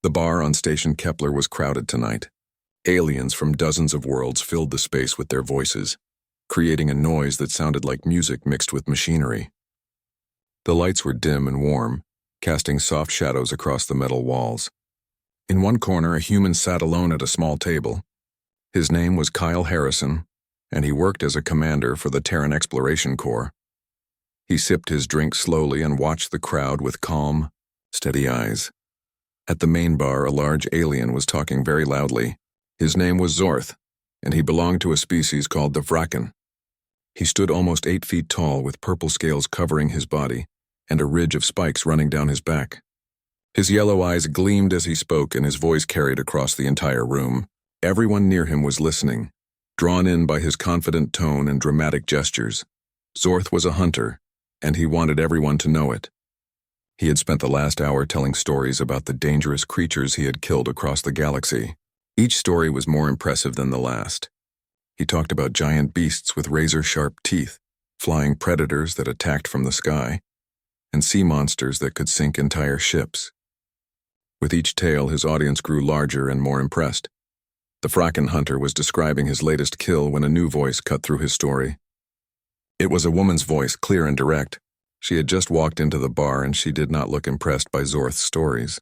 The bar on Station Kepler was crowded tonight. Aliens from dozens of worlds filled the space with their voices, creating a noise that sounded like music mixed with machinery. The lights were dim and warm, casting soft shadows across the metal walls. In one corner, a human sat alone at a small table. His name was Kyle Harrison, and he worked as a commander for the Terran Exploration Corps. He sipped his drink slowly and watched the crowd with calm, steady eyes. At the main bar, a large alien was talking very loudly. His name was Zorth, and he belonged to a species called the Vraken. He stood almost 8 feet tall with purple scales covering his body and a ridge of spikes running down his back. His yellow eyes gleamed as he spoke, and his voice carried across the entire room. Everyone near him was listening, drawn in by his confident tone and dramatic gestures. Zorth was a hunter, and he wanted everyone to know it. He had spent the last hour telling stories about the dangerous creatures he had killed across the galaxy. Each story was more impressive than the last. He talked about giant beasts with razor-sharp teeth, flying predators that attacked from the sky, and sea monsters that could sink entire ships. With each tale, his audience grew larger and more impressed. The Vraken hunter was describing his latest kill when a new voice cut through his story. It was a woman's voice, clear and direct. She had just walked into the bar, and she did not look impressed by Zorth's stories.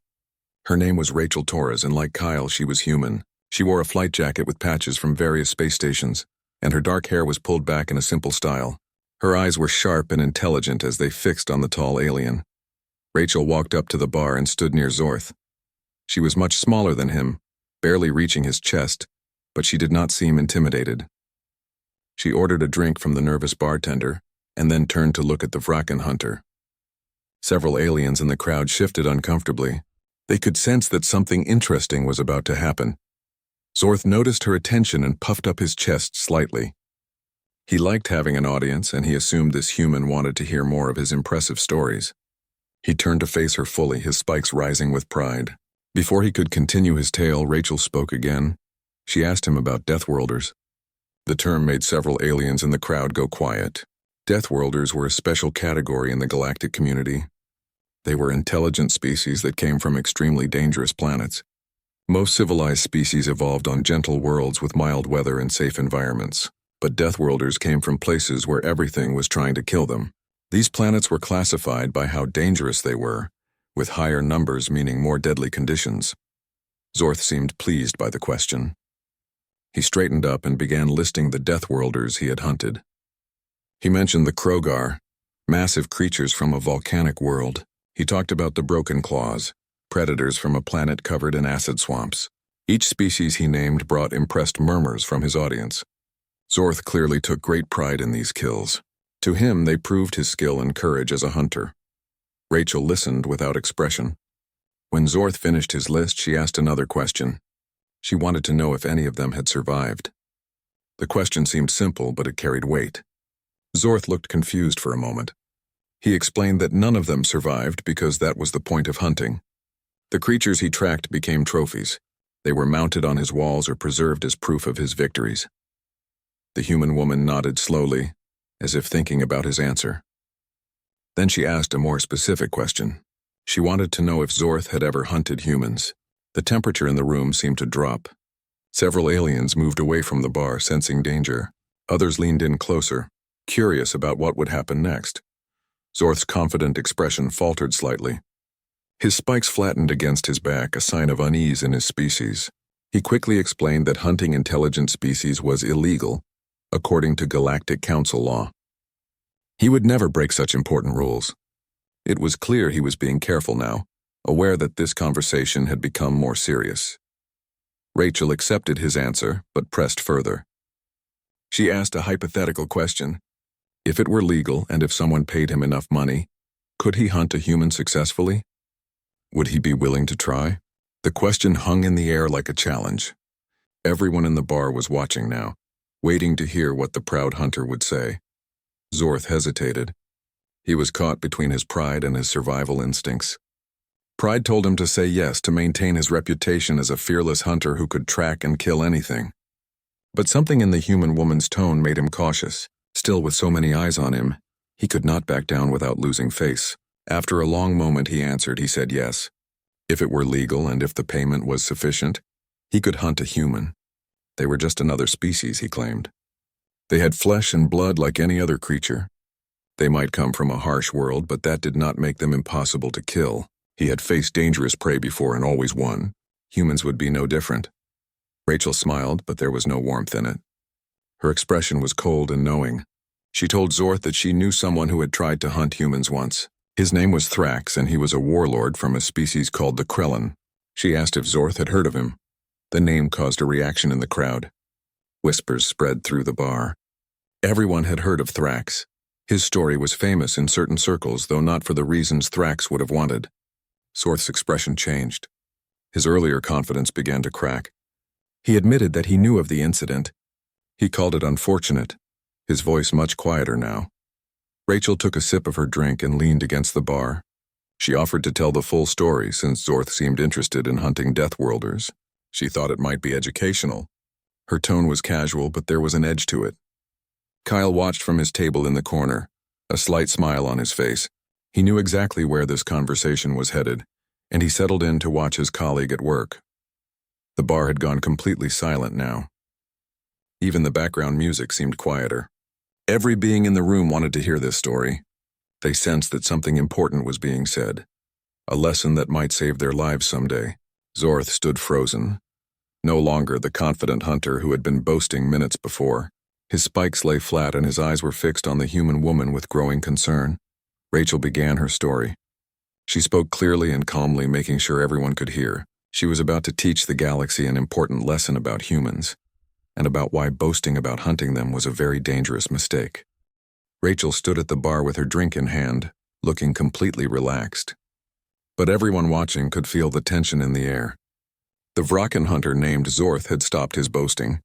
Her name was Rachel Torres, and like Kyle, she was human. She wore a flight jacket with patches from various space stations, and her dark hair was pulled back in a simple style. Her eyes were sharp and intelligent as they fixed on the tall alien. Rachel walked up to the bar and stood near Zorth. She was much smaller than him, barely reaching his chest, but she did not seem intimidated. She ordered a drink from the nervous bartender, and then turned to look at the Vraken hunter. Several aliens in the crowd shifted uncomfortably. They could sense that something interesting was about to happen. Zorth noticed her attention and puffed up his chest slightly. He liked having an audience, and he assumed this human wanted to hear more of his impressive stories. He turned to face her fully, his spikes rising with pride. Before he could continue his tale, Rachel spoke again. She asked him about Deathworlders. The term made several aliens in the crowd go quiet. Deathworlders were a special category in the galactic community. They were intelligent species that came from extremely dangerous planets. Most civilized species evolved on gentle worlds with mild weather and safe environments, but Deathworlders came from places where everything was trying to kill them. These planets were classified by how dangerous they were, with higher numbers meaning more deadly conditions. Zorth seemed pleased by the question. He straightened up and began listing the Deathworlders he had hunted. He mentioned the Krogar, massive creatures from a volcanic world. He talked about the Broken Claws, predators from a planet covered in acid swamps. Each species he named brought impressed murmurs from his audience. Zorth clearly took great pride in these kills. To him, they proved his skill and courage as a hunter. Rachel listened without expression. When Zorth finished his list, she asked another question. She wanted to know if any of them had survived. The question seemed simple, but it carried weight. Zorth looked confused for a moment. He explained that none of them survived because that was the point of hunting. The creatures he tracked became trophies. They were mounted on his walls or preserved as proof of his victories. The human woman nodded slowly, as if thinking about his answer. Then she asked a more specific question. She wanted to know if Zorth had ever hunted humans. The temperature in the room seemed to drop. Several aliens moved away from the bar, sensing danger. Others leaned in closer, curious about what would happen next. Zorth's confident expression faltered slightly. His spikes flattened against his back, a sign of unease in his species. He quickly explained that hunting intelligent species was illegal, according to Galactic Council law. He would never break such important rules. It was clear he was being careful now, aware that this conversation had become more serious. Rachel accepted his answer, but pressed further. She asked a hypothetical question. If it were legal and if someone paid him enough money, could he hunt a human successfully? Would he be willing to try? The question hung in the air like a challenge. Everyone in the bar was watching now, waiting to hear what the proud hunter would say. Zorth hesitated. He was caught between his pride and his survival instincts. Pride told him to say yes to maintain his reputation as a fearless hunter who could track and kill anything. But something in the human woman's tone made him cautious. Still, with so many eyes on him, he could not back down without losing face. After a long moment he answered. He said yes. If it were legal and if the payment was sufficient, he could hunt a human. They were just another species, he claimed. They had flesh and blood like any other creature. They might come from a harsh world, but that did not make them impossible to kill. He had faced dangerous prey before and always won. Humans would be no different. Rachel smiled, but there was no warmth in it. Her expression was cold and knowing. She told Zorth that she knew someone who had tried to hunt humans once. His name was Thrax, and he was a warlord from a species called the Krellin. She asked if Zorth had heard of him. The name caused a reaction in the crowd. Whispers spread through the bar. Everyone had heard of Thrax. His story was famous in certain circles, though not for the reasons Thrax would have wanted. Zorth's expression changed. His earlier confidence began to crack. He admitted that he knew of the incident. He called it unfortunate, his voice much quieter now. Rachel took a sip of her drink and leaned against the bar. She offered to tell the full story since Zorth seemed interested in hunting Deathworlders. She thought it might be educational. Her tone was casual, but there was an edge to it. Kyle watched from his table in the corner, a slight smile on his face. He knew exactly where this conversation was headed, and he settled in to watch his colleague at work. The bar had gone completely silent now. Even the background music seemed quieter. Every being in the room wanted to hear this story. They sensed that something important was being said, a lesson that might save their lives someday. Zorth stood frozen, no longer the confident hunter who had been boasting minutes before. His spikes lay flat and his eyes were fixed on the human woman with growing concern. Rachel began her story. She spoke clearly and calmly, making sure everyone could hear. She was about to teach the galaxy an important lesson about humans, and about why boasting about hunting them was a very dangerous mistake. Rachel stood at the bar with her drink in hand, looking completely relaxed. But everyone watching could feel the tension in the air. The Vraken hunter named Zorth had stopped his boasting.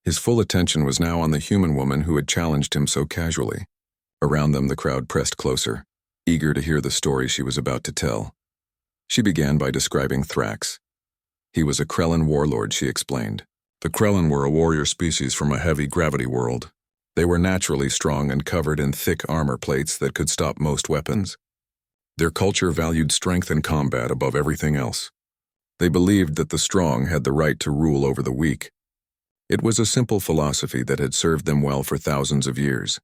His full attention was now on the human woman who had challenged him so casually. Around them the crowd pressed closer, eager to hear the story she was about to tell. She began by describing Thrax. He was a Krellin warlord, she explained. The Krellin were a warrior species from a heavy gravity world. They were naturally strong and covered in thick armor plates that could stop most weapons. Their culture valued strength and combat above everything else. They believed that the strong had the right to rule over the weak. It was a simple philosophy that had served them well for thousands of years.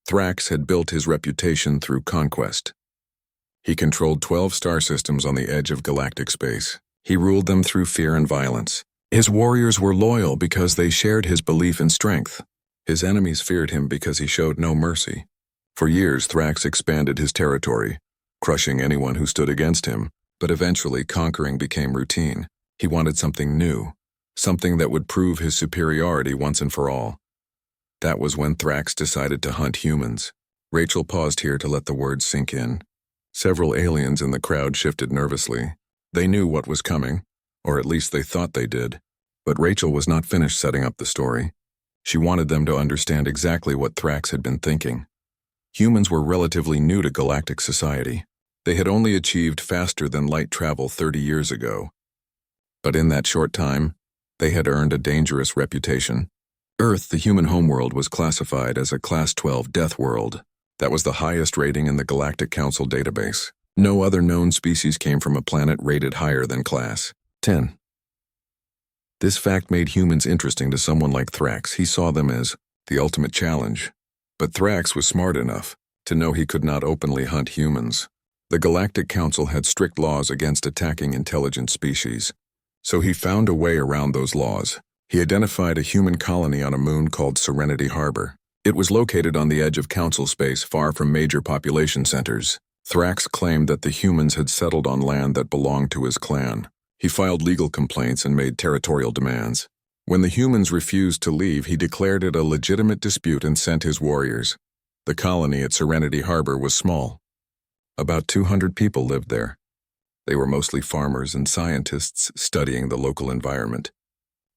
Thrax had built his reputation through conquest. He controlled 12 star systems on the edge of galactic space. He ruled them through fear and violence. His warriors were loyal because they shared his belief in strength. His enemies feared him because he showed no mercy. For years, Thrax expanded his territory, crushing anyone who stood against him, but eventually conquering became routine. He wanted something new, something that would prove his superiority once and for all. That was when Thrax decided to hunt humans. Rachel paused here to let the words sink in. Several aliens in the crowd shifted nervously. They knew what was coming, or at least they thought they did. But Rachel was not finished setting up the story. She wanted them to understand exactly what Thrax had been thinking. Humans were relatively new to galactic society. They had only achieved faster-than-light travel 30 years ago. But in that short time, they had earned a dangerous reputation. Earth, the human homeworld, was classified as a Class 12 death world. That was the highest rating in the Galactic Council database. No other known species came from a planet rated higher than Class 10. This fact made humans interesting to someone like Thrax. He saw them as the ultimate challenge. But Thrax was smart enough to know he could not openly hunt humans. The Galactic Council had strict laws against attacking intelligent species, so he found a way around those laws. He identified a human colony on a moon called Serenity Harbor. It was located on the edge of Council space, far from major population centers. Thrax claimed that the humans had settled on land that belonged to his clan. He filed legal complaints and made territorial demands. When the humans refused to leave, he declared it a legitimate dispute and sent his warriors. The colony at Serenity Harbor was small. About 200 people lived there. They were mostly farmers and scientists studying the local environment.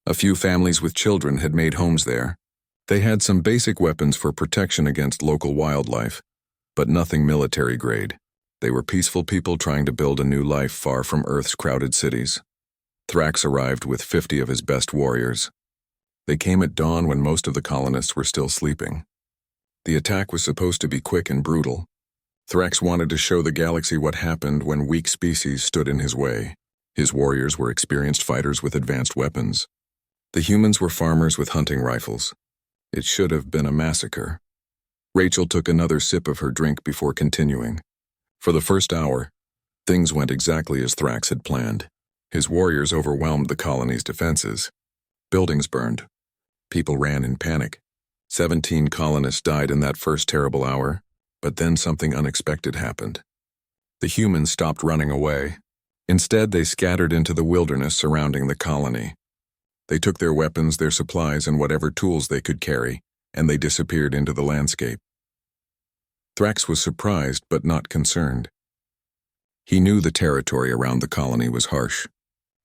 A few families with children had made homes there. They had some basic weapons for protection against local wildlife, but nothing military grade. They were peaceful people trying to build a new life far from Earth's crowded cities. Thrax arrived with 50 of his best warriors. They came at dawn when most of the colonists were still sleeping. The attack was supposed to be quick and brutal. Thrax wanted to show the galaxy what happened when weak species stood in his way. His warriors were experienced fighters with advanced weapons. The humans were farmers with hunting rifles. It should have been a massacre. Rachel took another sip of her drink before continuing. For the first hour, things went exactly as Thrax had planned. His warriors overwhelmed the colony's defenses. Buildings burned. People ran in panic. 17 colonists died in that first terrible hour, but then something unexpected happened. The humans stopped running away. Instead, they scattered into the wilderness surrounding the colony. They took their weapons, their supplies, and whatever tools they could carry, and they disappeared into the landscape. Thrax was surprised but not concerned. He knew the territory around the colony was harsh.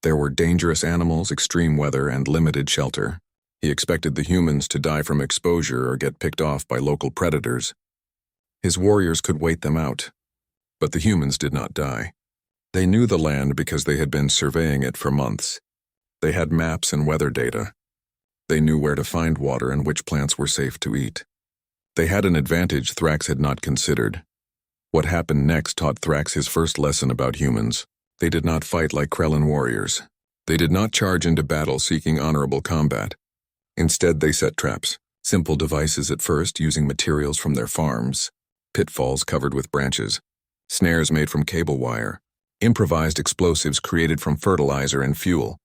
There were dangerous animals, extreme weather, and limited shelter. He expected the humans to die from exposure or get picked off by local predators. His warriors could wait them out, but the humans did not die. They knew the land because they had been surveying it for months. They had maps and weather data. They knew where to find water and which plants were safe to eat. They had an advantage Thrax had not considered. What happened next taught Thrax his first lesson about humans. They did not fight like Krellin warriors. They did not charge into battle seeking honorable combat. Instead, they set traps, simple devices at first using materials from their farms, pitfalls covered with branches, snares made from cable wire, improvised explosives created from fertilizer and fuel.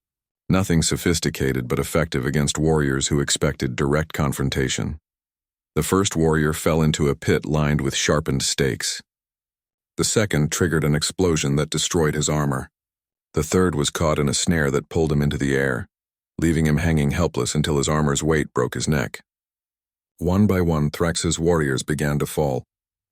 Nothing sophisticated but effective against warriors who expected direct confrontation. The first warrior fell into a pit lined with sharpened stakes. The second triggered an explosion that destroyed his armor. The third was caught in a snare that pulled him into the air, leaving him hanging helpless until his armor's weight broke his neck. One by one, Thrax's warriors began to fall,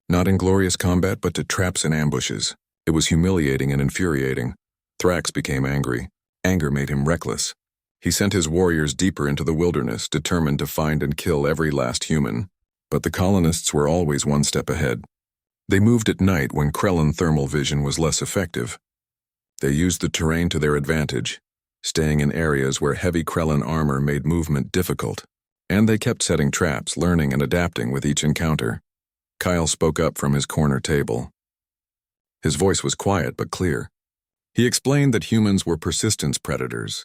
not in glorious combat but to traps and ambushes. It was humiliating and infuriating. Thrax became angry. Anger made him reckless. He sent his warriors deeper into the wilderness, determined to find and kill every last human. But the colonists were always one step ahead. They moved at night when Krellin thermal vision was less effective. They used the terrain to their advantage, staying in areas where heavy Krellin armor made movement difficult. And they kept setting traps, learning and adapting with each encounter. Kyle spoke up from his corner table. His voice was quiet but clear. He explained that humans were persistence predators.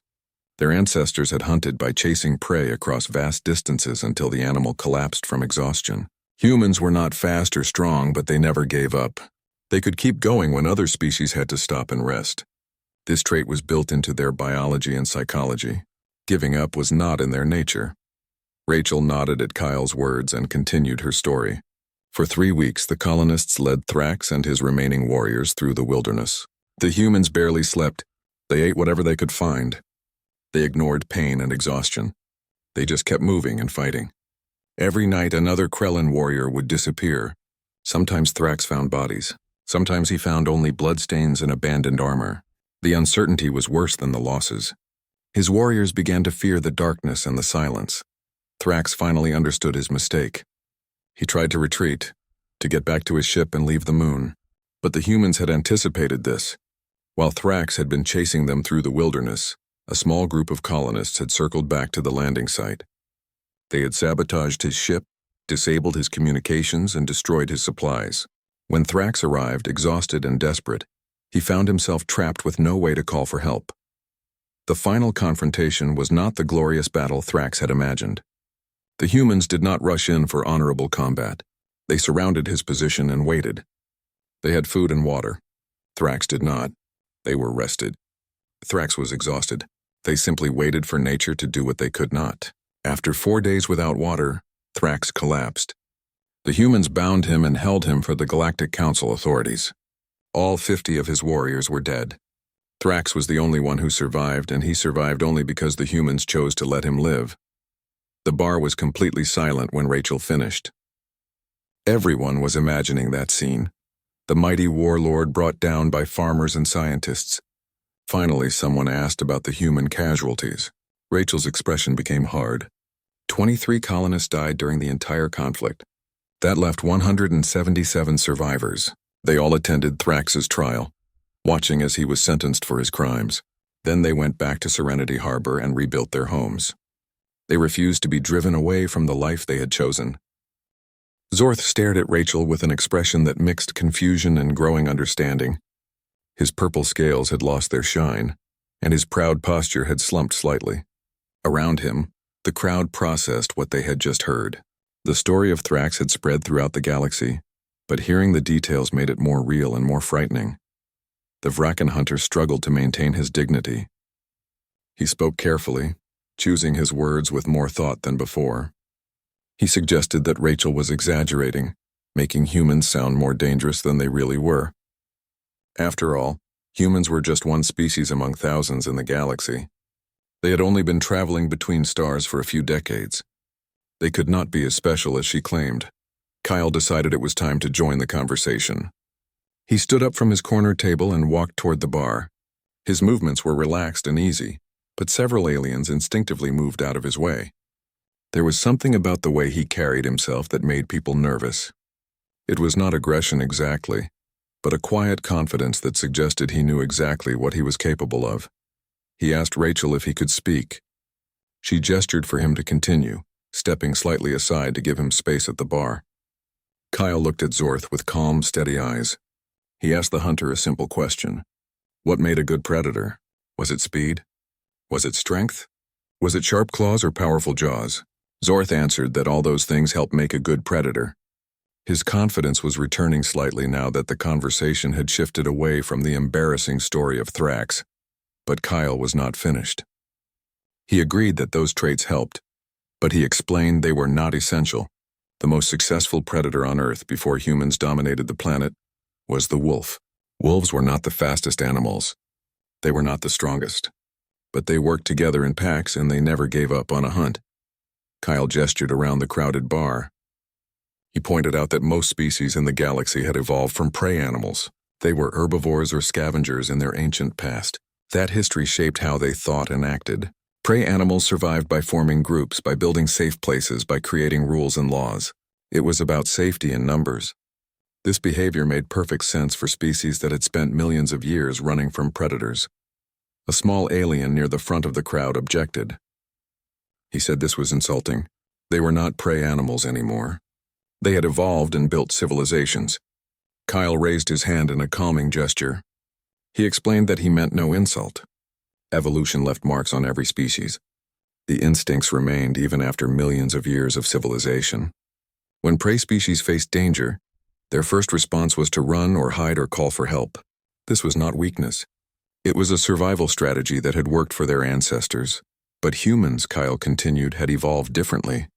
Their ancestors had hunted by chasing prey across vast distances until the animal collapsed from exhaustion. Humans were not fast or strong, but they never gave up. They could keep going when other species had to stop and rest. This trait was built into their biology and psychology. Giving up was not in their nature. Rachel nodded at Kyle's words and continued her story. For 3 weeks, the colonists led Thrax and his remaining warriors through the wilderness. The humans barely slept. They ate whatever they could find. They ignored pain and exhaustion. They just kept moving and fighting. Every night, another Krellin warrior would disappear. Sometimes Thrax found bodies. Sometimes he found only bloodstains and abandoned armor. The uncertainty was worse than the losses. His warriors began to fear the darkness and the silence. Thrax finally understood his mistake. He tried to retreat, to get back to his ship and leave the moon. But the humans had anticipated this. While Thrax had been chasing them through the wilderness, a small group of colonists had circled back to the landing site. They had sabotaged his ship, disabled his communications, and destroyed his supplies. When Thrax arrived, exhausted and desperate, he found himself trapped with no way to call for help. The final confrontation was not the glorious battle Thrax had imagined. The humans did not rush in for honorable combat. They surrounded his position and waited. They had food and water. Thrax did not. They were rested. Thrax was exhausted. They simply waited for nature to do what they could not. After 4 days without water, Thrax collapsed. The humans bound him and held him for the Galactic Council authorities. All 50 of his warriors were dead. Thrax was the only one who survived, and he survived only because the humans chose to let him live. The bar was completely silent when Rachel finished. Everyone was imagining that scene. The mighty warlord brought down by farmers and scientists. Finally, someone asked about the human casualties. Rachel's expression became hard. 23 colonists died during the entire conflict. That left 177 survivors. They all attended Thrax's trial, watching as he was sentenced for his crimes. Then they went back to Serenity Harbor and rebuilt their homes. They refused to be driven away from the life they had chosen. Zorth stared at Rachel with an expression that mixed confusion and growing understanding. His purple scales had lost their shine, and his proud posture had slumped slightly. Around him, the crowd processed what they had just heard. The story of Thrax had spread throughout the galaxy, but hearing the details made it more real and more frightening. The Vrakan hunter struggled to maintain his dignity. He spoke carefully, choosing his words with more thought than before. He suggested that Rachel was exaggerating, making humans sound more dangerous than they really were. After all, humans were just one species among thousands in the galaxy. They had only been traveling between stars for a few decades. They could not be as special as she claimed. Kyle decided it was time to join the conversation. He stood up from his corner table and walked toward the bar. His movements were relaxed and easy, but several aliens instinctively moved out of his way. There was something about the way he carried himself that made people nervous. It was not aggression exactly, but a quiet confidence that suggested he knew exactly what he was capable of. He asked Rachel if he could speak. She gestured for him to continue, stepping slightly aside to give him space at the bar. Kyle looked at Zorth with calm, steady eyes. He asked the hunter a simple question. What made a good predator? Was it speed? Was it strength? Was it sharp claws or powerful jaws? Zorth answered that all those things help make a good predator. His confidence was returning slightly now that the conversation had shifted away from the embarrassing story of Thrax. But Kyle was not finished. He agreed that those traits helped, but he explained they were not essential. The most successful predator on Earth before humans dominated the planet was the wolf. Wolves were not the fastest animals. They were not the strongest. But they worked together in packs and they never gave up on a hunt. Kyle gestured around the crowded bar. He pointed out that most species in the galaxy had evolved from prey animals. They were herbivores or scavengers in their ancient past. That history shaped how they thought and acted. Prey animals survived by forming groups, by building safe places, by creating rules and laws. It was about safety in numbers. This behavior made perfect sense for species that had spent millions of years running from predators. A small alien near the front of the crowd objected. He said this was insulting. They were not prey animals anymore. They had evolved and built civilizations. Kyle raised his hand in a calming gesture. He explained that he meant no insult. Evolution left marks on every species. The instincts remained even after millions of years of civilization. When prey species faced danger, their first response was to run or hide or call for help. This was not weakness. It was a survival strategy that had worked for their ancestors. But humans, Kyle continued, had evolved differently.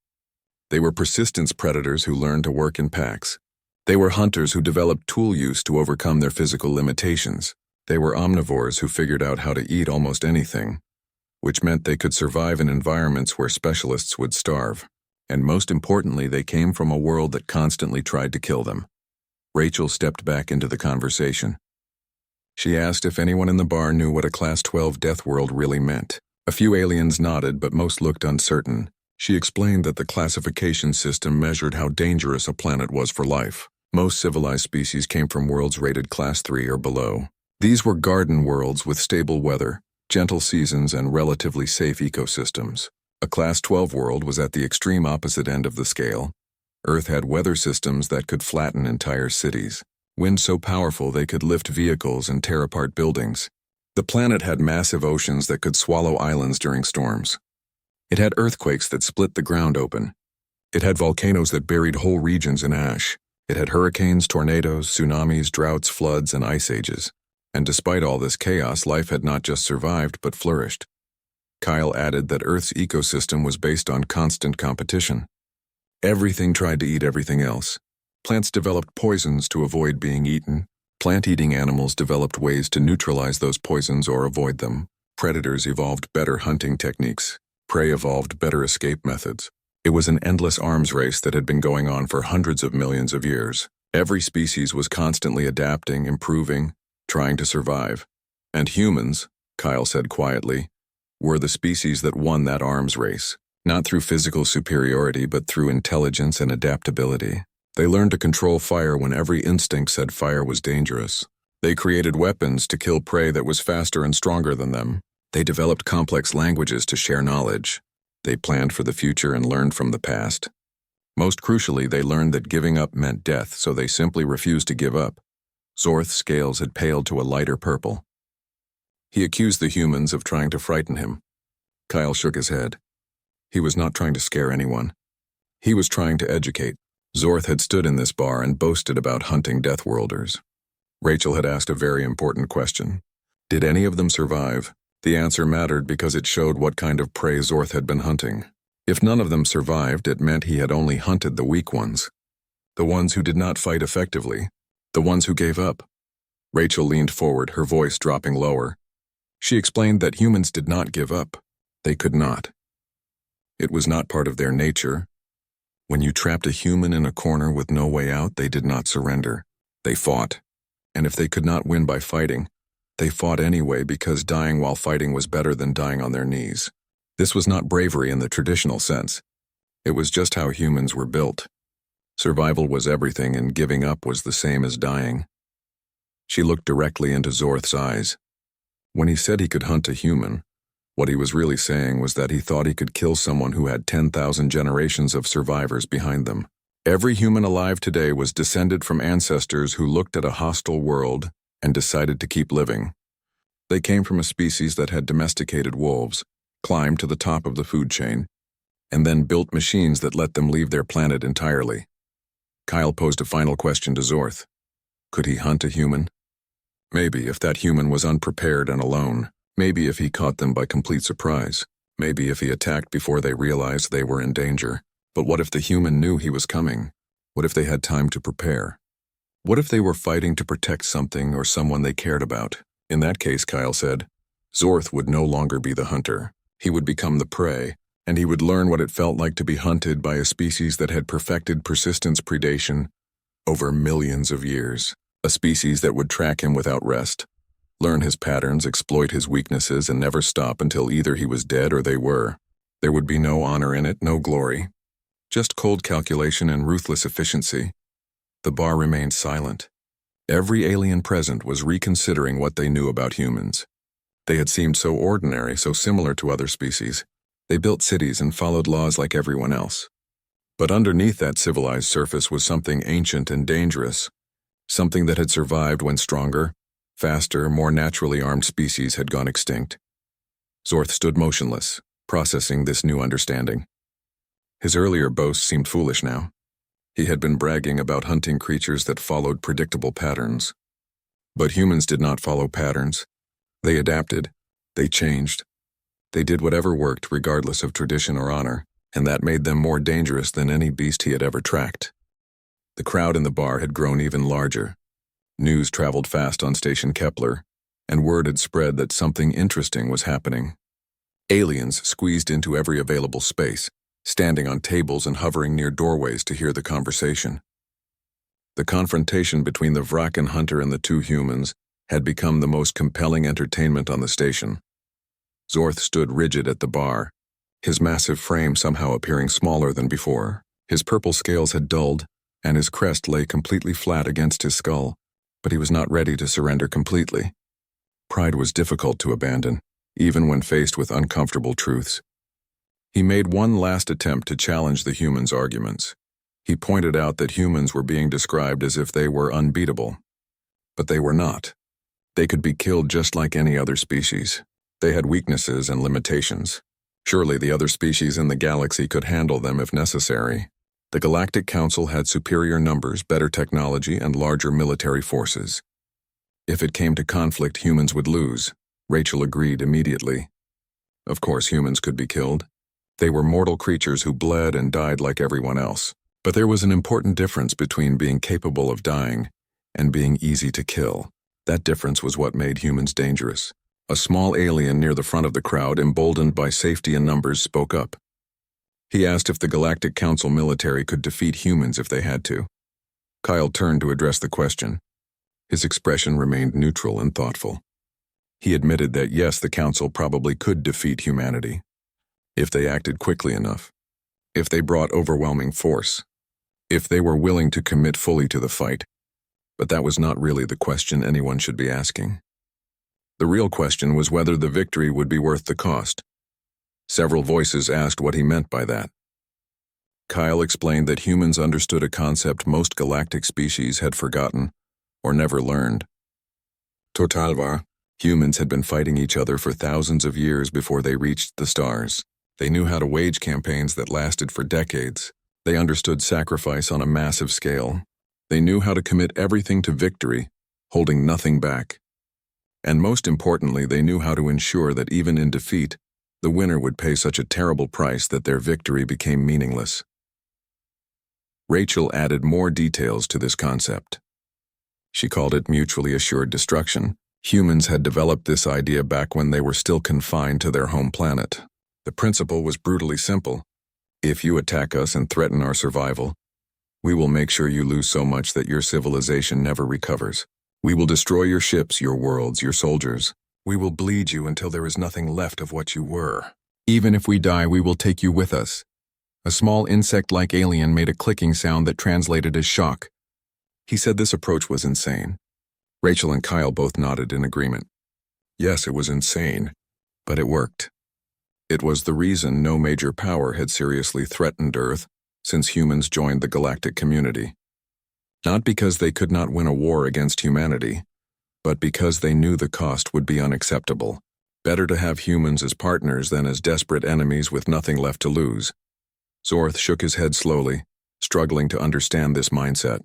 They were persistence predators who learned to work in packs. They were hunters who developed tool use to overcome their physical limitations. They were omnivores who figured out how to eat almost anything, which meant they could survive in environments where specialists would starve. And most importantly, they came from a world that constantly tried to kill them. Rachel stepped back into the conversation. She asked if anyone in the bar knew what a Class 12 death world really meant. A few aliens nodded, but most looked uncertain. She explained that the classification system measured how dangerous a planet was for life. Most civilized species came from worlds rated Class 3 or below. These were garden worlds with stable weather, gentle seasons, and relatively safe ecosystems. A Class 12 world was at the extreme opposite end of the scale. Earth had weather systems that could flatten entire cities. Winds so powerful they could lift vehicles and tear apart buildings. The planet had massive oceans that could swallow islands during storms. It had earthquakes that split the ground open. It had volcanoes that buried whole regions in ash. It had hurricanes, tornadoes, tsunamis, droughts, floods, and ice ages. And despite all this chaos, life had not just survived but flourished. Kyle added that Earth's ecosystem was based on constant competition. Everything tried to eat everything else. Plants developed poisons to avoid being eaten. Plant-eating animals developed ways to neutralize those poisons or avoid them. Predators evolved better hunting techniques. Prey evolved better escape methods. It was an endless arms race that had been going on for hundreds of millions of years. Every species was constantly adapting, improving, trying to survive. And humans, Kyle said quietly, were the species that won that arms race, not through physical superiority but through intelligence and adaptability. They learned to control fire when every instinct said fire was dangerous. They created weapons to kill prey that was faster and stronger than them. They developed complex languages to share knowledge. They planned for the future and learned from the past. Most crucially, they learned that giving up meant death, so they simply refused to give up. Zorth's scales had paled to a lighter purple. He accused the humans of trying to frighten him. Kyle shook his head. He was not trying to scare anyone. He was trying to educate. Zorth had stood in this bar and boasted about hunting Deathworlders. Rachel had asked a very important question. Did any of them survive? The answer mattered because it showed what kind of prey Zorth had been hunting. If none of them survived, it meant he had only hunted the weak ones. The ones who did not fight effectively. The ones who gave up. Rachel leaned forward, her voice dropping lower. She explained that humans did not give up. They could not. It was not part of their nature. When you trapped a human in a corner with no way out, they did not surrender. They fought. And if they could not win by fighting, they fought anyway because dying while fighting was better than dying on their knees. This was not bravery in the traditional sense. It was just how humans were built. Survival was everything, and giving up was the same as dying. She looked directly into Zorth's eyes. When he said he could hunt a human, what he was really saying was that he thought he could kill someone who had 10,000 generations of survivors behind them. Every human alive today was descended from ancestors who looked at a hostile world and decided to keep living. They came from a species that had domesticated wolves, climbed to the top of the food chain, and then built machines that let them leave their planet entirely. Kyle posed a final question to Zorth. Could he hunt a human? Maybe if that human was unprepared and alone. Maybe if he caught them by complete surprise. Maybe if he attacked before they realized they were in danger. But what if the human knew he was coming? What if they had time to prepare? What if they were fighting to protect something or someone they cared about? In that case, Kyle said, Zorth would no longer be the hunter. He would become the prey, and he would learn what it felt like to be hunted by a species that had perfected persistence predation over millions of years. A species that would track him without rest, learn his patterns, exploit his weaknesses, and never stop until either he was dead or they were. There would be no honor in it, no glory. Just cold calculation and ruthless efficiency. The bar remained silent. Every alien present was reconsidering what they knew about humans. They had seemed so ordinary, so similar to other species. They built cities and followed laws like everyone else. But underneath that civilized surface was something ancient and dangerous. Something that had survived when stronger, faster, more naturally armed species had gone extinct. Zorth stood motionless, processing this new understanding. His earlier boasts seemed foolish now. He had been bragging about hunting creatures that followed predictable patterns. But humans did not follow patterns. They adapted. They changed. They did whatever worked regardless of tradition or honor, and that made them more dangerous than any beast he had ever tracked. The crowd in the bar had grown even larger. News traveled fast on Station Kepler, and word had spread that something interesting was happening. Aliens squeezed into every available space, standing on tables and hovering near doorways to hear the conversation. The confrontation between the Vrakan hunter and the two humans had become the most compelling entertainment on the station. Zorth stood rigid at the bar, his massive frame somehow appearing smaller than before. His purple scales had dulled, and his crest lay completely flat against his skull, but he was not ready to surrender completely. Pride was difficult to abandon, even when faced with uncomfortable truths. He made one last attempt to challenge the humans' arguments. He pointed out that humans were being described as if they were unbeatable. But they were not. They could be killed just like any other species. They had weaknesses and limitations. Surely the other species in the galaxy could handle them if necessary. The Galactic Council had superior numbers, better technology, and larger military forces. If it came to conflict, humans would lose. Rachel agreed immediately. Of course, humans could be killed. They were mortal creatures who bled and died like everyone else. But there was an important difference between being capable of dying and being easy to kill. That difference was what made humans dangerous. A small alien near the front of the crowd, emboldened by safety and numbers, spoke up. He asked if the Galactic Council military could defeat humans if they had to. Kyle turned to address the question. His expression remained neutral and thoughtful. He admitted that yes, the Council probably could defeat humanity, if they acted quickly enough, if they brought overwhelming force, if they were willing to commit fully to the fight. But that was not really the question anyone should be asking. The real question was whether the victory would be worth the cost. Several voices asked what he meant by that. Kyle explained that humans understood a concept most galactic species had forgotten or never learned. Totalvar, humans had been fighting each other for thousands of years before they reached the stars. They knew how to wage campaigns that lasted for decades. They understood sacrifice on a massive scale. They knew how to commit everything to victory, holding nothing back. And most importantly, they knew how to ensure that even in defeat, the winner would pay such a terrible price that their victory became meaningless. Rachel added more details to this concept. She called it mutually assured destruction. Humans had developed this idea back when they were still confined to their home planet. The principle was brutally simple. If you attack us and threaten our survival, we will make sure you lose so much that your civilization never recovers. We will destroy your ships, your worlds, your soldiers. We will bleed you until there is nothing left of what you were. Even if we die, we will take you with us. A small insect-like alien made a clicking sound that translated as shock. He said this approach was insane. Rachel and Kyle both nodded in agreement. Yes, it was insane, but it worked. It was the reason no major power had seriously threatened Earth since humans joined the galactic community. Not because they could not win a war against humanity, but because they knew the cost would be unacceptable. Better to have humans as partners than as desperate enemies with nothing left to lose. Zorth shook his head slowly, struggling to understand this mindset.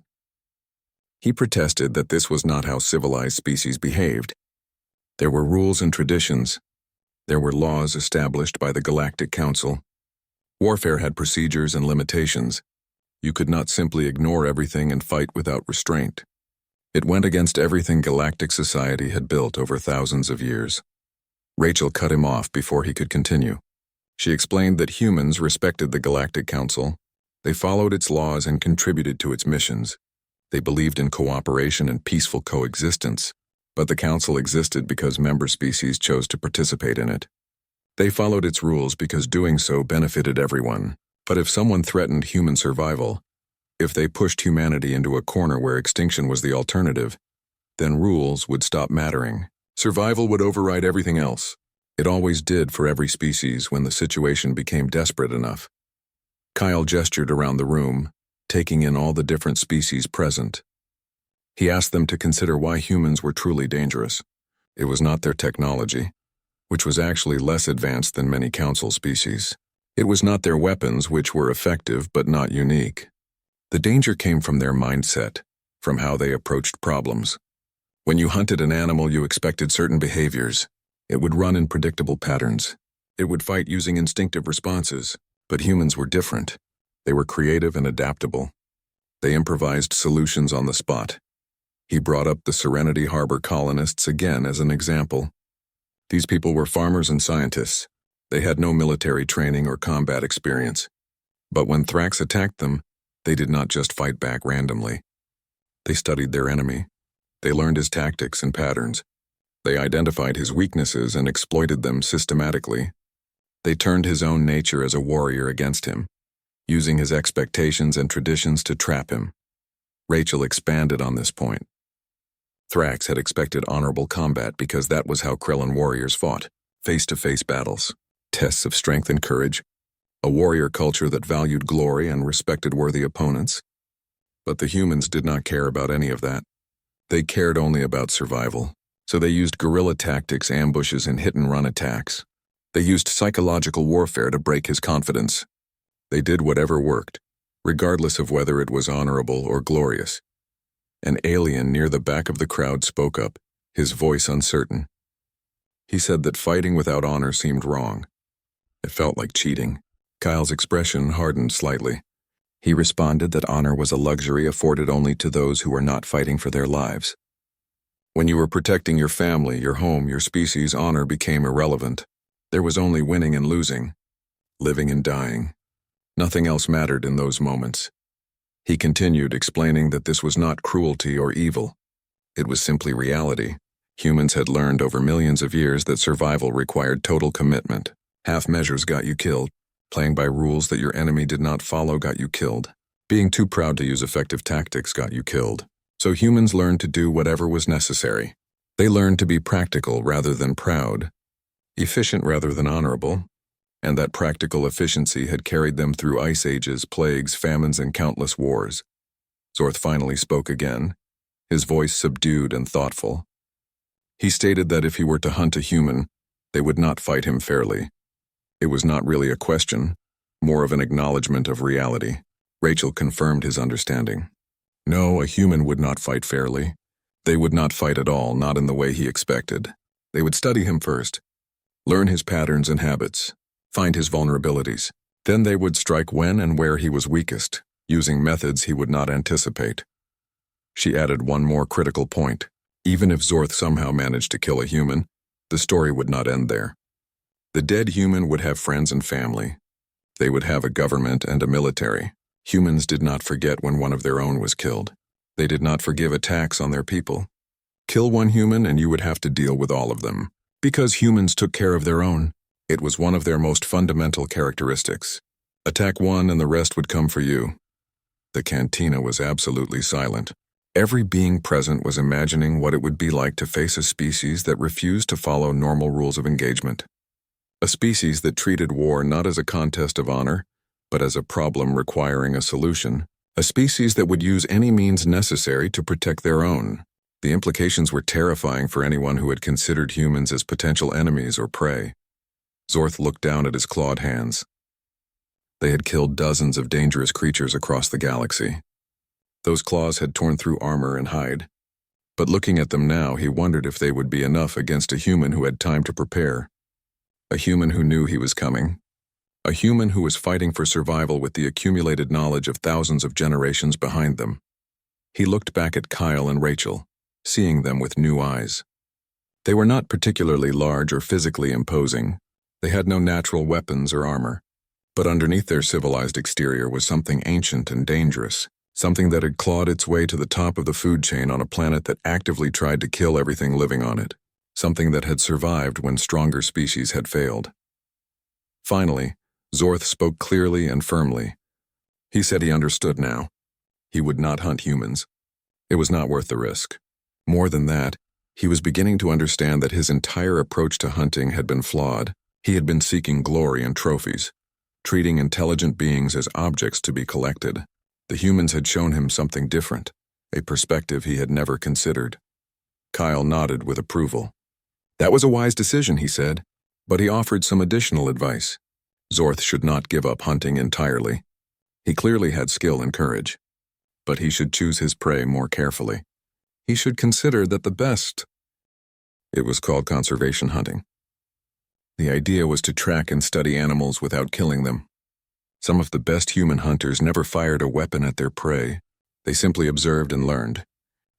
He protested that this was not how civilized species behaved. There were rules and traditions. There were laws established by the Galactic Council. Warfare had procedures and limitations. You could not simply ignore everything and fight without restraint. It went against everything galactic society had built over thousands of years. Rachel cut him off before he could continue. She explained that humans respected the Galactic Council. They followed its laws and contributed to its missions. They believed in cooperation and peaceful coexistence, but the Council existed because member species chose to participate in it. They followed its rules because doing so benefited everyone. But if someone threatened human survival, if they pushed humanity into a corner where extinction was the alternative, then rules would stop mattering. Survival would override everything else. It always did for every species when the situation became desperate enough. Kyle gestured around the room, taking in all the different species present. He asked them to consider why humans were truly dangerous. It was not their technology, which was actually less advanced than many council species. It was not their weapons, which were effective but not unique. The danger came from their mindset, from how they approached problems. When you hunted an animal, you expected certain behaviors. It would run in predictable patterns. It would fight using instinctive responses. But humans were different. They were creative and adaptable. They improvised solutions on the spot. He brought up the Serenity Harbor colonists again as an example. These people were farmers and scientists. They had no military training or combat experience. But when Thrax attacked them, they did not just fight back randomly. They studied their enemy. They learned his tactics and patterns. They identified his weaknesses and exploited them systematically. They turned his own nature as a warrior against him, using his expectations and traditions to trap him. Rachel expanded on this point. Thrax had expected honorable combat because that was how Krellan warriors fought, face-to-face battles. Tests of strength and courage, a warrior culture that valued glory and respected worthy opponents. But the humans did not care about any of that. They cared only about survival, so they used guerrilla tactics, ambushes, and hit-and-run attacks. They used psychological warfare to break his confidence. They did whatever worked, regardless of whether it was honorable or glorious. An alien near the back of the crowd spoke up, his voice uncertain. He said that fighting without honor seemed wrong. It felt like cheating. Kyle's expression hardened slightly. He responded that honor was a luxury afforded only to those who were not fighting for their lives. When you were protecting your family, your home, your species, honor became irrelevant. There was only winning and losing, living and dying. Nothing else mattered in those moments. He continued, explaining that this was not cruelty or evil. It was simply reality. Humans had learned over millions of years that survival required total commitment. Half measures got you killed. Playing by rules that your enemy did not follow got you killed. Being too proud to use effective tactics got you killed. So humans learned to do whatever was necessary. They learned to be practical rather than proud, efficient rather than honorable, and that practical efficiency had carried them through ice ages, plagues, famines, and countless wars. Zorth finally spoke again, his voice subdued and thoughtful. He stated that if he were to hunt a human, they would not fight him fairly. It was not really a question, more of an acknowledgement of reality. Rachel confirmed his understanding. No, a human would not fight fairly. They would not fight at all, not in the way he expected. They would study him first, learn his patterns and habits, find his vulnerabilities. Then they would strike when and where he was weakest, using methods he would not anticipate. She added one more critical point. Even if Zorth somehow managed to kill a human, the story would not end there. The dead human would have friends and family. They would have a government and a military. Humans did not forget when one of their own was killed. They did not forgive attacks on their people. Kill one human and you would have to deal with all of them. Because humans took care of their own. It was one of their most fundamental characteristics. Attack one and the rest would come for you. The cantina was absolutely silent. Every being present was imagining what it would be like to face a species that refused to follow normal rules of engagement. A species that treated war not as a contest of honor, but as a problem requiring a solution. A species that would use any means necessary to protect their own. The implications were terrifying for anyone who had considered humans as potential enemies or prey. Zorth looked down at his clawed hands. They had killed dozens of dangerous creatures across the galaxy. Those claws had torn through armor and hide. But looking at them now, he wondered if they would be enough against a human who had time to prepare. A human who knew he was coming. A human who was fighting for survival with the accumulated knowledge of thousands of generations behind them. He looked back at Kyle and Rachel, seeing them with new eyes. They were not particularly large or physically imposing. They had no natural weapons or armor. But underneath their civilized exterior was something ancient and dangerous. Something that had clawed its way to the top of the food chain on a planet that actively tried to kill everything living on it. Something that had survived when stronger species had failed. Finally, Zorth spoke clearly and firmly. He said he understood now. He would not hunt humans. It was not worth the risk. More than that, he was beginning to understand that his entire approach to hunting had been flawed. He had been seeking glory and trophies, treating intelligent beings as objects to be collected. The humans had shown him something different, a perspective he had never considered. Kyle nodded with approval. That was a wise decision, he said, but he offered some additional advice. Zorth should not give up hunting entirely. He clearly had skill and courage, but he should choose his prey more carefully. He should consider that the best. It was called conservation hunting. The idea was to track and study animals without killing them. Some of the best human hunters never fired a weapon at their prey. They simply observed and learned.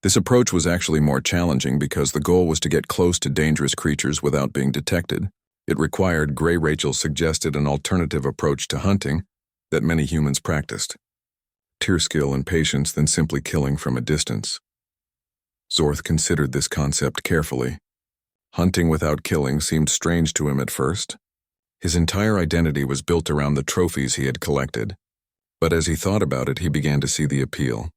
This approach was actually more challenging because the goal was to get close to dangerous creatures without being detected. It required, Gray Rachel suggested, an alternative approach to hunting that many humans practiced. Tier skill and patience than simply killing from a distance. Zorth considered this concept carefully. Hunting without killing seemed strange to him at first. His entire identity was built around the trophies he had collected. But as he thought about it, he began to see the appeal.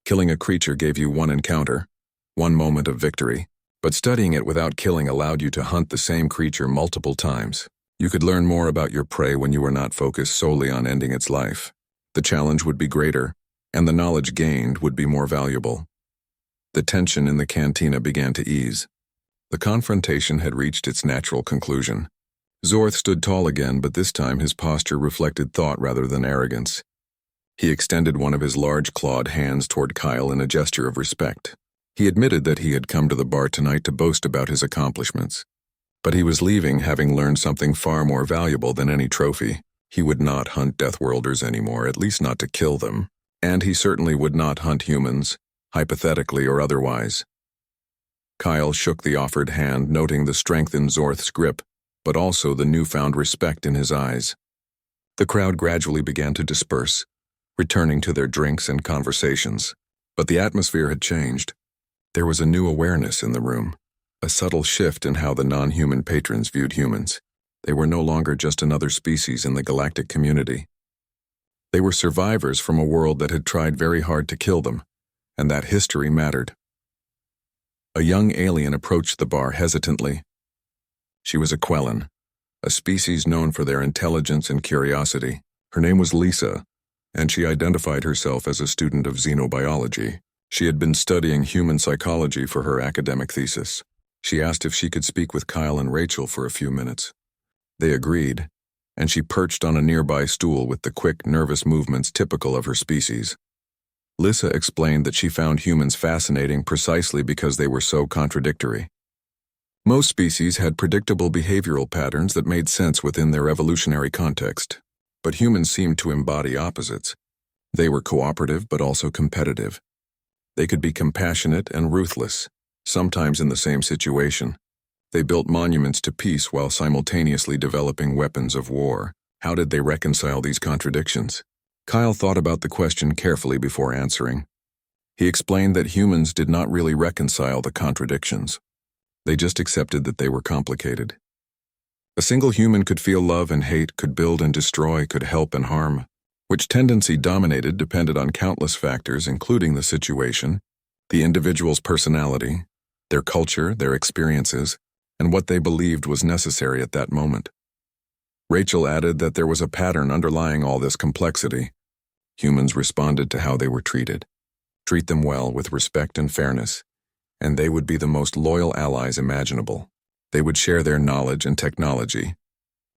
Killing a creature gave you one encounter, one moment of victory, but studying it without killing allowed you to hunt the same creature multiple times. You could learn more about your prey when you were not focused solely on ending its life. The challenge would be greater, and the knowledge gained would be more valuable. The tension in the cantina began to ease. The confrontation had reached its natural conclusion. Zorth stood tall again, but this time his posture reflected thought rather than arrogance. He extended one of his large clawed hands toward Kyle in a gesture of respect. He admitted that he had come to the bar tonight to boast about his accomplishments. But he was leaving having learned something far more valuable than any trophy. He would not hunt Deathworlders anymore, at least not to kill them. And he certainly would not hunt humans, hypothetically or otherwise. Kyle shook the offered hand, noting the strength in Zorth's grip, but also the newfound respect in his eyes. The crowd gradually began to disperse, returning to their drinks and conversations. But the atmosphere had changed. There was a new awareness in the room, a subtle shift in how the non-human patrons viewed humans. They were no longer just another species in the galactic community. They were survivors from a world that had tried very hard to kill them, and that history mattered. A young alien approached the bar hesitantly. She was a Quellan, a species known for their intelligence and curiosity. Her name was Lisa, and she identified herself as a student of xenobiology. She had been studying human psychology for her academic thesis. She asked if she could speak with Kyle and Rachel for a few minutes. They agreed, and she perched on a nearby stool with the quick, nervous movements typical of her species. Lissa explained that she found humans fascinating precisely because they were so contradictory. Most species had predictable behavioral patterns that made sense within their evolutionary context, but humans seemed to embody opposites. They were cooperative but also competitive. They could be compassionate and ruthless, sometimes in the same situation. They built monuments to peace while simultaneously developing weapons of war. How did they reconcile these contradictions? Kyle thought about the question carefully before answering. He explained that humans did not really reconcile the contradictions. They just accepted that they were complicated. A single human could feel love and hate, could build and destroy, could help and harm. Which tendency dominated depended on countless factors, including the situation, the individual's personality, their culture, their experiences, and what they believed was necessary at that moment. Rachel added that there was a pattern underlying all this complexity. Humans responded to how they were treated. Treat them well with respect and fairness, and they would be the most loyal allies imaginable. They would share their knowledge and technology.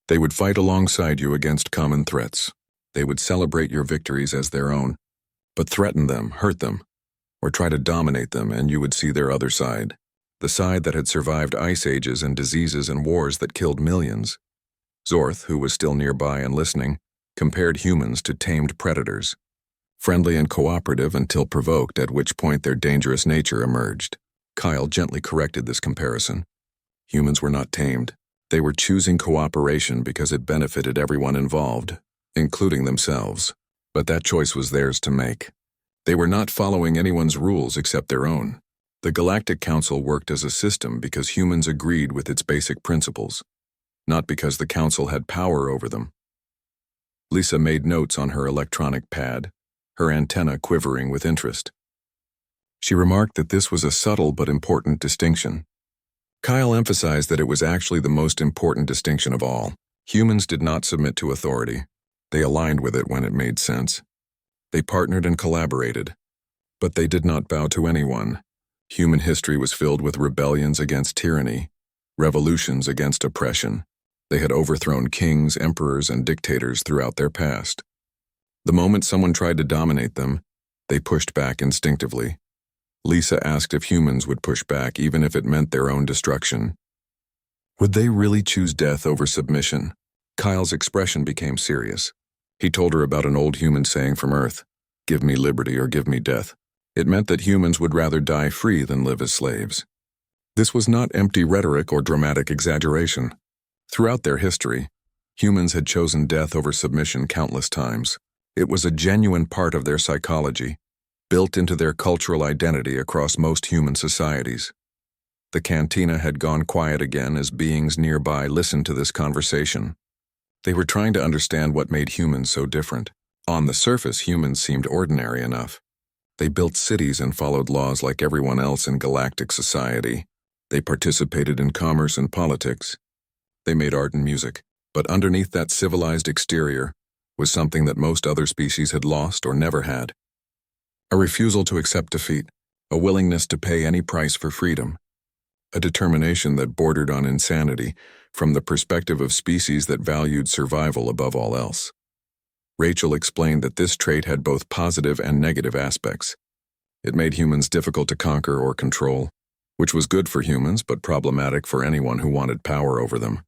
They would fight alongside you against common threats. They would celebrate your victories as their own, but threaten them, hurt them, or try to dominate them, and you would see their other side, the side that had survived ice ages and diseases and wars that killed millions. Zorth, who was still nearby and listening, compared humans to tamed predators, friendly and cooperative until provoked, at which point their dangerous nature emerged. Kyle gently corrected this comparison. Humans were not tamed. They were choosing cooperation because it benefited everyone involved, including themselves. But that choice was theirs to make. They were not following anyone's rules except their own. The Galactic Council worked as a system because humans agreed with its basic principles, not because the Council had power over them. Lisa made notes on her electronic pad, her antenna quivering with interest. She remarked that this was a subtle but important distinction. Kyle emphasized that it was actually the most important distinction of all. Humans did not submit to authority. They aligned with it when it made sense. They partnered and collaborated, but they did not bow to anyone. Human history was filled with rebellions against tyranny, revolutions against oppression. They had overthrown kings, emperors, and dictators throughout their past. The moment someone tried to dominate them, they pushed back instinctively. Lisa asked if humans would push back even if it meant their own destruction. Would they really choose death over submission? Kyle's expression became serious. He told her about an old human saying from Earth, "Give me liberty or give me death." It meant that humans would rather die free than live as slaves. This was not empty rhetoric or dramatic exaggeration. Throughout their history, humans had chosen death over submission countless times. It was a genuine part of their psychology, built into their cultural identity across most human societies. The cantina had gone quiet again as beings nearby listened to this conversation. They were trying to understand what made humans so different. On the surface, humans seemed ordinary enough. They built cities and followed laws like everyone else in galactic society. They participated in commerce and politics. They made art and music. But underneath that civilized exterior was something that most other species had lost or never had. A refusal to accept defeat, a willingness to pay any price for freedom, a determination that bordered on insanity from the perspective of species that valued survival above all else. Rachel explained that this trait had both positive and negative aspects. It made humans difficult to conquer or control, which was good for humans but problematic for anyone who wanted power over them.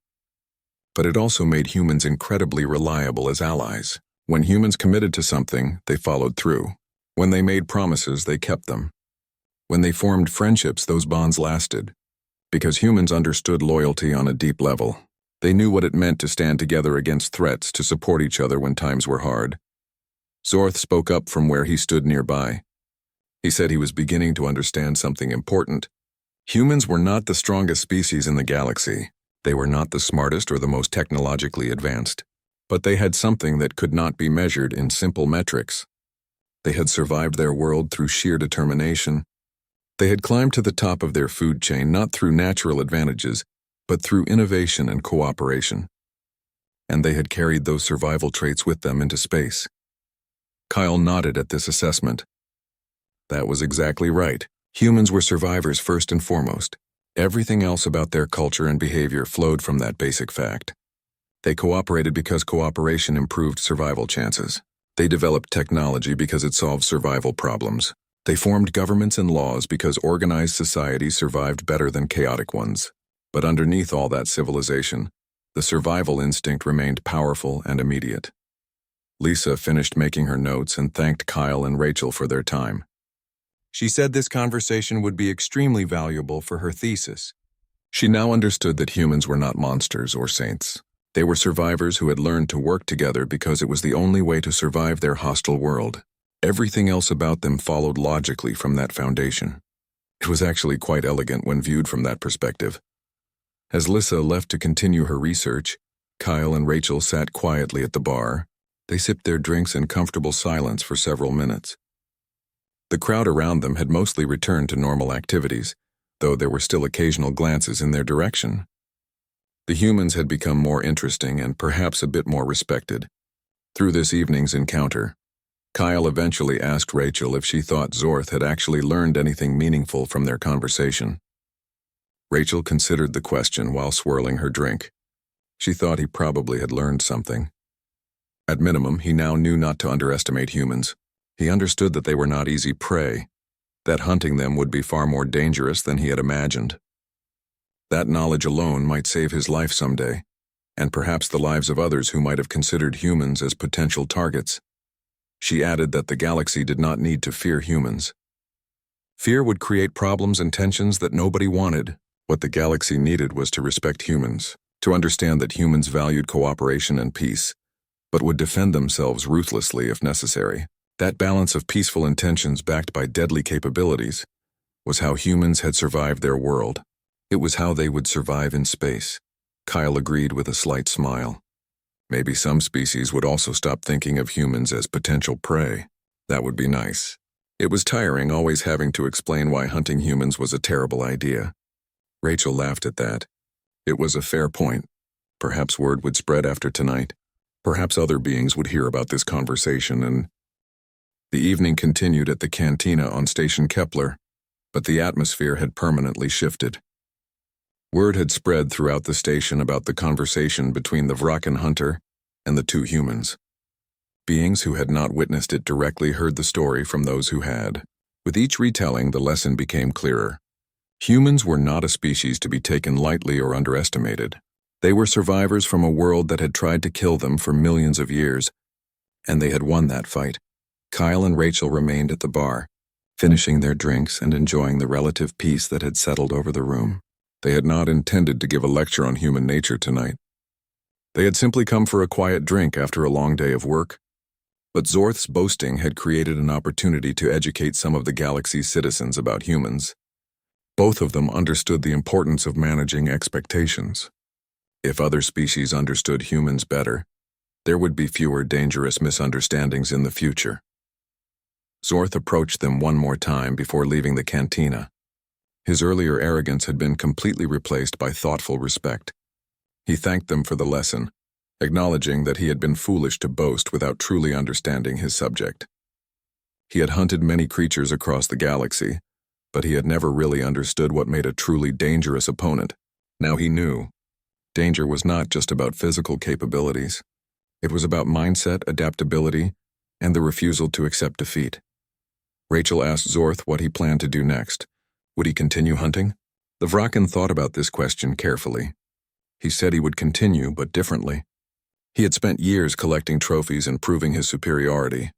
But it also made humans incredibly reliable as allies. When humans committed to something, they followed through. When they made promises, they kept them. When they formed friendships, those bonds lasted. Because humans understood loyalty on a deep level. They knew what it meant to stand together against threats, to support each other when times were hard. Zorth spoke up from where he stood nearby. He said he was beginning to understand something important. Humans were not the strongest species in the galaxy. They were not the smartest or the most technologically advanced. But they had something that could not be measured in simple metrics. They had survived their world through sheer determination. They had climbed to the top of their food chain not through natural advantages, but through innovation and cooperation. And they had carried those survival traits with them into space. Kyle nodded at this assessment. That was exactly right. Humans were survivors first and foremost. Everything else about their culture and behavior flowed from that basic fact. They cooperated because cooperation improved survival chances. They developed technology because it solved survival problems. They formed governments and laws because organized societies survived better than chaotic ones. But underneath all that civilization, the survival instinct remained powerful and immediate. Lisa finished making her notes and thanked Kyle and Rachel for their time. She said this conversation would be extremely valuable for her thesis. She now understood that humans were not monsters or saints. They were survivors who had learned to work together because it was the only way to survive their hostile world. Everything else about them followed logically from that foundation. It was actually quite elegant when viewed from that perspective. As Lisa left to continue her research, Kyle and Rachel sat quietly at the bar. They sipped their drinks in comfortable silence for several minutes. The crowd around them had mostly returned to normal activities, though there were still occasional glances in their direction. The humans had become more interesting and perhaps a bit more respected. Through this evening's encounter, Kyle eventually asked Rachel if she thought Zorth had actually learned anything meaningful from their conversation. Rachel considered the question while swirling her drink. She thought he probably had learned something. At minimum, he now knew not to underestimate humans. He understood that they were not easy prey, that hunting them would be far more dangerous than he had imagined. That knowledge alone might save his life someday, and perhaps the lives of others who might have considered humans as potential targets. She added that the galaxy did not need to fear humans. Fear would create problems and tensions that nobody wanted. What the galaxy needed was to respect humans, to understand that humans valued cooperation and peace, but would defend themselves ruthlessly if necessary. That balance of peaceful intentions backed by deadly capabilities was how humans had survived their world. It was how they would survive in space. Kyle agreed with a slight smile. Maybe some species would also stop thinking of humans as potential prey. That would be nice. It was tiring always having to explain why hunting humans was a terrible idea. Rachel laughed at that. It was a fair point. Perhaps word would spread after tonight. Perhaps other beings would hear about this conversation and... The evening continued at the cantina on Station Kepler, but the atmosphere had permanently shifted. Word had spread throughout the station about the conversation between the Vraken hunter and the two humans. Beings who had not witnessed it directly heard the story from those who had. With each retelling, the lesson became clearer. Humans were not a species to be taken lightly or underestimated. They were survivors from a world that had tried to kill them for millions of years, and they had won that fight. Kyle and Rachel remained at the bar, finishing their drinks and enjoying the relative peace that had settled over the room. They had not intended to give a lecture on human nature tonight. They had simply come for a quiet drink after a long day of work. But Zorth's boasting had created an opportunity to educate some of the galaxy's citizens about humans. Both of them understood the importance of managing expectations. If other species understood humans better, there would be fewer dangerous misunderstandings in the future. Zorth approached them one more time before leaving the cantina. His earlier arrogance had been completely replaced by thoughtful respect. He thanked them for the lesson, acknowledging that he had been foolish to boast without truly understanding his subject. He had hunted many creatures across the galaxy, but he had never really understood what made a truly dangerous opponent. Now he knew. Danger was not just about physical capabilities. It was about mindset, adaptability, and the refusal to accept defeat. Rachel asked Zorth what he planned to do next. Would he continue hunting? The Vraken thought about this question carefully. He said he would continue, but differently. He had spent years collecting trophies and proving his superiority.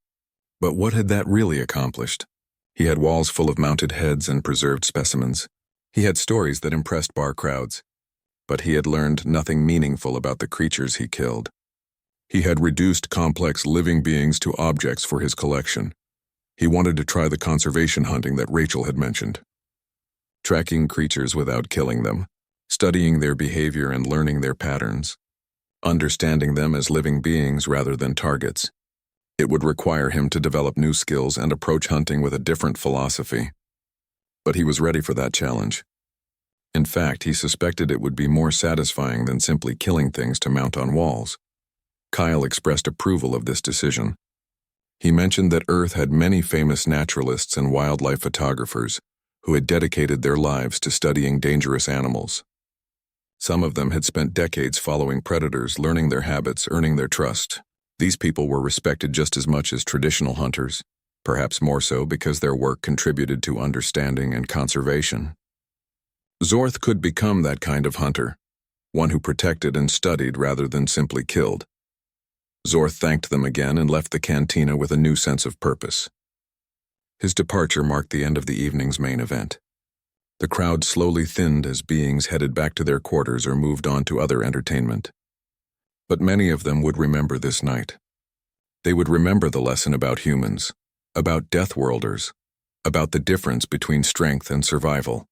But what had that really accomplished? He had walls full of mounted heads and preserved specimens. He had stories that impressed bar crowds. But he had learned nothing meaningful about the creatures he killed. He had reduced complex living beings to objects for his collection. He wanted to try the conservation hunting that Rachel had mentioned. Tracking creatures without killing them, studying their behavior and learning their patterns, understanding them as living beings rather than targets. It would require him to develop new skills and approach hunting with a different philosophy. But he was ready for that challenge. In fact, he suspected it would be more satisfying than simply killing things to mount on walls. Kyle expressed approval of this decision. He mentioned that Earth had many famous naturalists and wildlife photographers who had dedicated their lives to studying dangerous animals. Some of them had spent decades following predators, learning their habits, earning their trust. These people were respected just as much as traditional hunters, perhaps more so because their work contributed to understanding and conservation. Zorth could become that kind of hunter, one who protected and studied rather than simply killed. Zorth thanked them again and left the cantina with a new sense of purpose. His departure marked the end of the evening's main event. The crowd slowly thinned as beings headed back to their quarters or moved on to other entertainment. But many of them would remember this night. They would remember the lesson about humans, about Deathworlders, about the difference between strength and survival.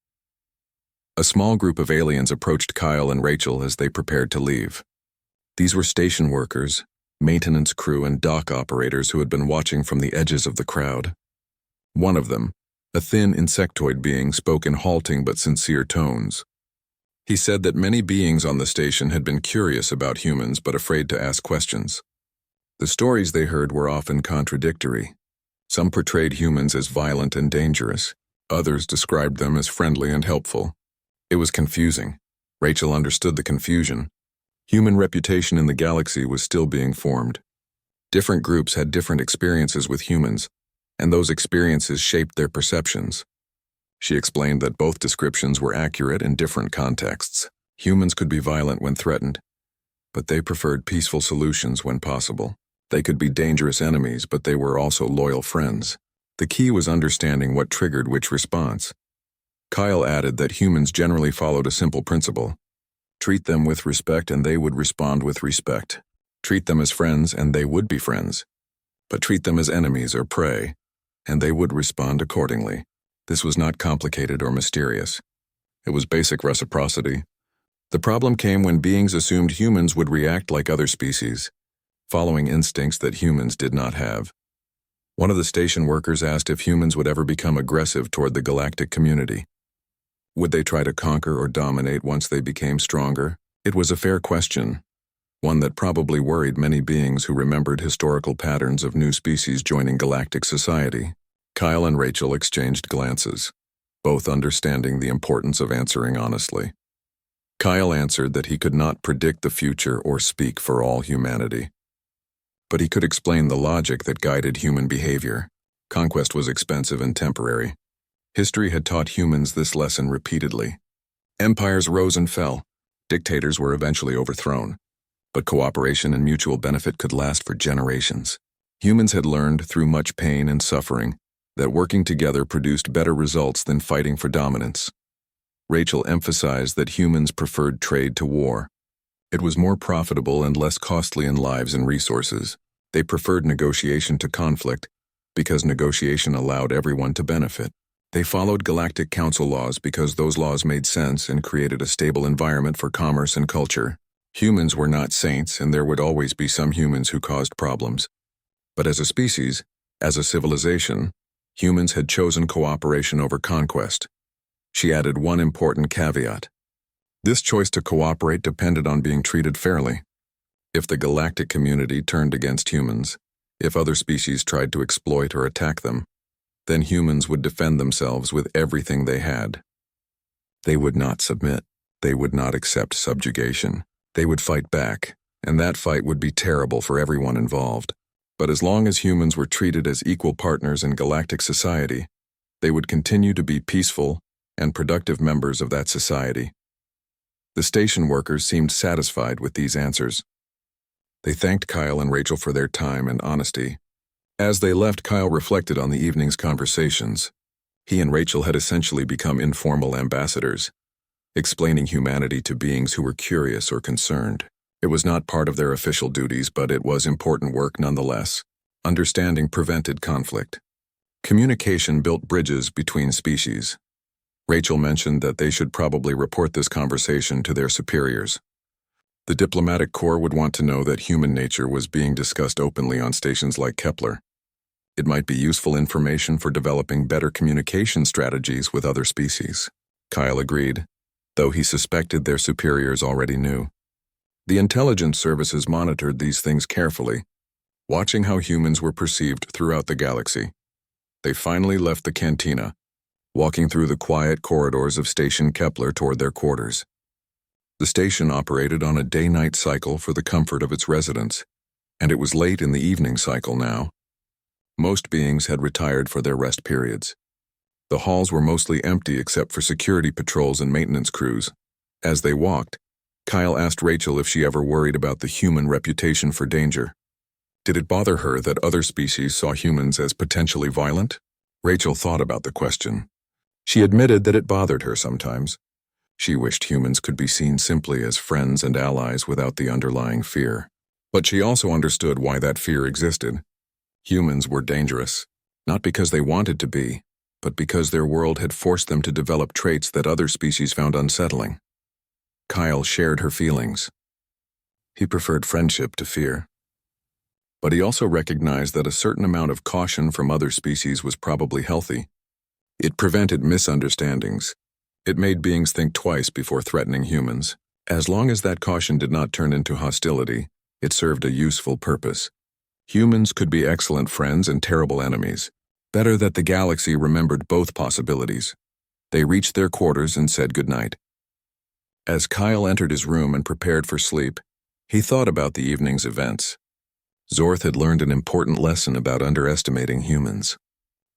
A small group of aliens approached Kyle and Rachel as they prepared to leave. These were station workers, maintenance crew, and dock operators who had been watching from the edges of the crowd. One of them, a thin insectoid being, spoke in halting but sincere tones. He said that many beings on the station had been curious about humans but afraid to ask questions. The stories they heard were often contradictory. Some portrayed humans as violent and dangerous. Others described them as friendly and helpful. It was confusing. Rachel understood the confusion. Human reputation in the galaxy was still being formed. Different groups had different experiences with humans, and those experiences shaped their perceptions. She explained that both descriptions were accurate in different contexts. Humans could be violent when threatened, but they preferred peaceful solutions when possible. They could be dangerous enemies, but they were also loyal friends. The key was understanding what triggered which response. Kyle added that humans generally followed a simple principle. Treat them with respect and they would respond with respect. Treat them as friends and they would be friends. But treat them as enemies or prey, and they would respond accordingly. This was not complicated or mysterious. It was basic reciprocity. The problem came when beings assumed humans would react like other species, following instincts that humans did not have. One of the station workers asked if humans would ever become aggressive toward the galactic community. Would they try to conquer or dominate once they became stronger? It was a fair question, one that probably worried many beings who remembered historical patterns of new species joining galactic society. Kyle and Rachel exchanged glances, both understanding the importance of answering honestly. Kyle answered that he could not predict the future or speak for all humanity. But he could explain the logic that guided human behavior. Conquest was expensive and temporary. History had taught humans this lesson repeatedly. Empires rose and fell. Dictators were eventually overthrown. But cooperation and mutual benefit could last for generations. Humans had learned, through much pain and suffering, that working together produced better results than fighting for dominance. Rachel emphasized that humans preferred trade to war. It was more profitable and less costly in lives and resources. They preferred negotiation to conflict because negotiation allowed everyone to benefit. They followed Galactic Council laws because those laws made sense and created a stable environment for commerce and culture. Humans were not saints, and there would always be some humans who caused problems. But as a species, as a civilization, humans had chosen cooperation over conquest. She added one important caveat. This choice to cooperate depended on being treated fairly. If the galactic community turned against humans, if other species tried to exploit or attack them, then humans would defend themselves with everything they had. They would not submit. They would not accept subjugation. They would fight back, and that fight would be terrible for everyone involved. But as long as humans were treated as equal partners in galactic society, they would continue to be peaceful and productive members of that society. The station workers seemed satisfied with these answers. They thanked Kyle and Rachel for their time and honesty. As they left, Kyle reflected on the evening's conversations. He and Rachel had essentially become informal ambassadors, explaining humanity to beings who were curious or concerned. It was not part of their official duties, but it was important work nonetheless. Understanding prevented conflict. Communication built bridges between species. Rachel mentioned that they should probably report this conversation to their superiors. The diplomatic corps would want to know that human nature was being discussed openly on stations like Kepler. It might be useful information for developing better communication strategies with other species. Kyle agreed, though he suspected their superiors already knew. The intelligence services monitored these things carefully. watching how humans were perceived throughout the galaxy. They finally left the cantina, walking through the quiet corridors of Station Kepler toward their quarters. The station operated on a day-night cycle for the comfort of its residents, and it was late in the evening cycle now. Most beings had retired for their rest periods. The halls were mostly empty except for security patrols and maintenance crews. As they walked, Kyle asked Rachel if she ever worried about the human reputation for danger. Did it bother her that other species saw humans as potentially violent? Rachel thought about the question. She admitted that it bothered her sometimes. She wished humans could be seen simply as friends and allies without the underlying fear. But she also understood why that fear existed. Humans were dangerous, not because they wanted to be, but because their world had forced them to develop traits that other species found unsettling. Kyle shared her feelings. He preferred friendship to fear. But he also recognized that a certain amount of caution from other species was probably healthy. It prevented misunderstandings. It made beings think twice before threatening humans. As long as that caution did not turn into hostility, it served a useful purpose. Humans could be excellent friends and terrible enemies. Better that the galaxy remembered both possibilities. They reached their quarters and said goodnight. As Kyle entered his room and prepared for sleep, he thought about the evening's events. Zorth had learned an important lesson about underestimating humans.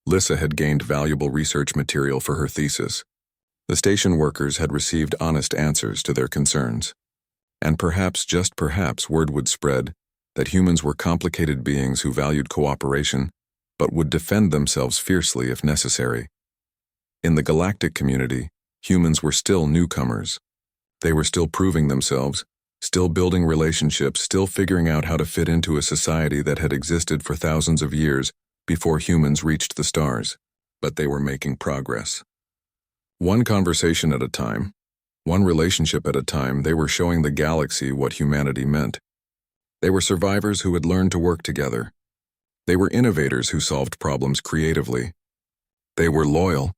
Lissa had gained valuable research material for her thesis. The station workers had received honest answers to their concerns. And perhaps, just perhaps, word would spread that humans were complicated beings who valued cooperation, but would defend themselves fiercely if necessary. In the galactic community, humans were still newcomers. They were still proving themselves, still building relationships, still figuring out how to fit into a society that had existed for thousands of years before humans reached the stars. But they were making progress. One conversation at a time, one relationship at a time, they were showing the galaxy what humanity meant. They were survivors who had learned to work together. They were innovators who solved problems creatively. They were loyal,